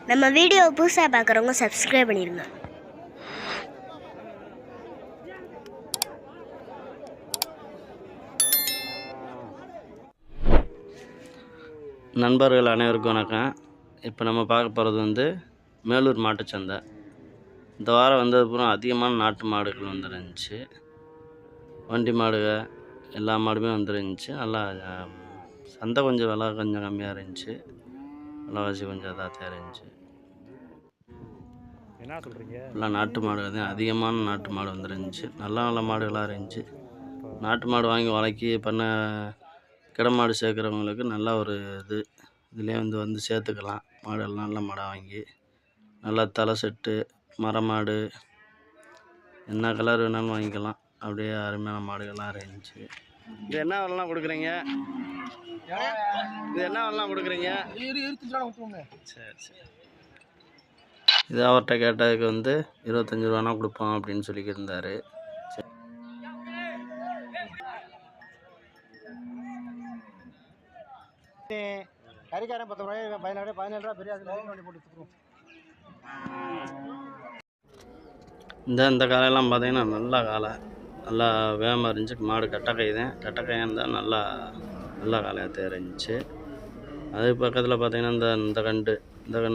நம்ம வீடியோ புதுசாக பார்க்குறவங்க சப்ஸ்கிரைப் பண்ணிடுங்க. நண்பர்கள் அனைவருக்கும் வணக்கம். இப்போ நம்ம பார்க்க போகிறது மேலூர் மாட்டுச்சந்தை. இந்த வாரம் வந்ததுக்கப்புறம் அதிகமான நாட்டு மாடுகள் வந்துருந்துச்சு. வண்டி மாடுக எல்லா மாடுமே வந்துருந்துச்சு. நல்லா சந்தை கொஞ்சம் விலை கொஞ்சம் கம்மியாக இருந்துச்சு. விலைவாசி கொஞ்சம் இதாக இருந்துச்சு. என்ன சொல்கிறீங்க? எல்லாம் நாட்டு மாடு தான், அதிகமான நாட்டு மாடு வந்துருந்துச்சு. நல்ல மாடுகளாக இருந்துச்சு. நாட்டு மாடு வாங்கி வளர்க்கி பண்ண கிட மாடு சேர்க்குறவங்களுக்கு நல்ல ஒரு இதுலேயே வந்து சேர்த்துக்கலாம். மாடெல்லாம் நல்ல மாடாக வாங்கி நல்லா தலை செட்டு மரமாடு என்ன கலர் வேணாலும் வாங்கிக்கலாம். அப்படியே அருமையான மாடுகள்லாம் இருந்துச்சு. இது என்ன விலைலாம் கொடுக்குறீங்க? இது என்ன விலைலாம் கொடுக்குறீங்க? சரி சரி. இது அவர்கிட்ட கேட்டதுக்கு 25 ரூபானா கொடுப்போம் அப்படின்னு சொல்லிக்கிட்டு இருந்தார். கறிக்காரன் 10 ரூபாய் 17 ரூபா பெரிய போட்டு இந்த காலையெல்லாம் பார்த்தீங்கன்னா நல்ல காலை, நல்லா வேகமாக இருந்துச்சு. மாடு கட்டக்கை தான், கட்டக்கையாக இருந்தால் நல்லா காலையாக இருந்துச்சு. அது பக்கத்தில் பார்த்தீங்கன்னா இந்த கண்டு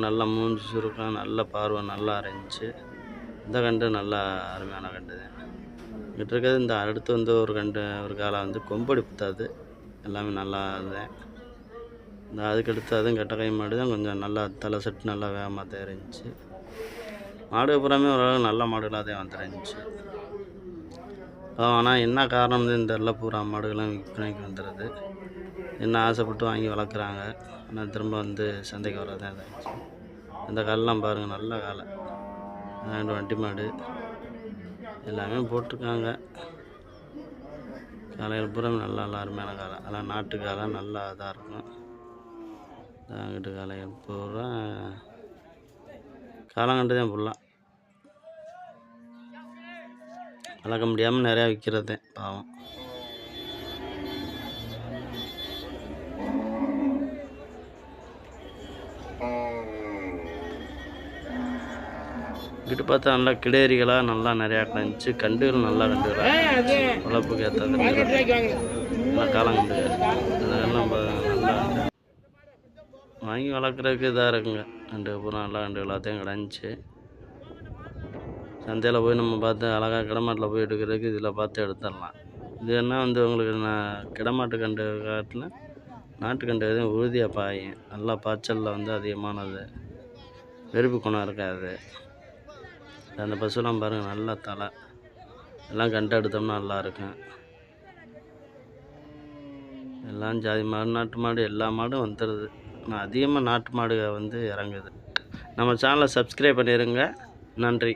நல்லா மூஞ்சி சுருக்கம், நல்ல பார்வை நல்லா இருந்துச்சு. இந்த கண்டு நல்லா அருமையான கண்டு தான். இங்கிட்ட இருக்கிறது இந்த அடுத்து ஒரு காலை கொம்படி புத்தாது, எல்லாமே நல்லா இதுதான். இந்த அதுக்கடுத்து அதுவும் கட்டக்கை மாடு தான், கொஞ்சம் நல்லா தலை செட்டு நல்லா வேகமாக தான் இருந்துச்சு. மாடு புறாமே ஓரளவு நல்ல மாடுகளாக தான் வந்துருந்துச்சு. ஆனால் என்ன காரணம் இந்த எல்லாம் பூரா மாடுகள்லாம் விற்பனைக்கு வந்துடுது. என்ன ஆசைப்பட்டு வாங்கி வளர்க்குறாங்க, ஆனால் திரும்ப சந்தைக்கு வரதான் இருந்துச்சு. இந்த காலெலாம் பாருங்கள், நல்ல காலை, 2 வண்டி மாடு எல்லாமே போட்டிருக்காங்க. காலையில் பூரா நல்லா அருமையான காலை, அதெல்லாம் நாட்டு காலை நல்லா இதாக இருக்கும். அங்கிட்டு காலையில் பூரா காலங்கண்டு தான் ஃபுல்லாக வளர்க்க முடியாமல் நிறையா விற்கிறது பாவம். இங்கிட்டு பார்த்தா நல்லா கிடேரிகளாக நல்லா நிறையா இருந்துச்சு. கண்டுகள் நல்லா கண்டுகளாக வளர்ப்புக்கு ஏற்றது நல்லா காலங்கண்டு அதெல்லாம் நல்லா வாங்கி வளர்க்குறதுக்கு இதாக இருக்குங்க. கண்டு பூரா நல்லா கண்டு எல்லாத்தையும் கிடந்துச்சு. சந்தையில் போய் நம்ம பார்த்து அழகாக கிடமாட்டில் போய் எடுக்கிறதுக்கு இதில் பார்த்து எடுத்துடலாம். இது என்ன உங்களுக்கு கிடமாட்டு கண்டு காட்டில் நாட்டுக்கண்டு எதுவும் உறுதியாக பாயும். நல்லா பாய்ச்சலில் அதிகமானது, வெறுப்பு குணம் இருக்காது. அந்த பசுலாம் பாருங்கள், நல்லா தலை எல்லாம் கண்டு எடுத்தோம்னா நல்லா இருக்கும். எல்லாம் ஜாதி மாடு நாட்டு மாடு எல்லா மாடும் வந்துடுது. ஆனால் அதிகமாக நாட்டு மாடுக இறங்குது. நம்ம சேனலை சப்ஸ்கிரைப் பண்ணிடுங்க. நன்றி.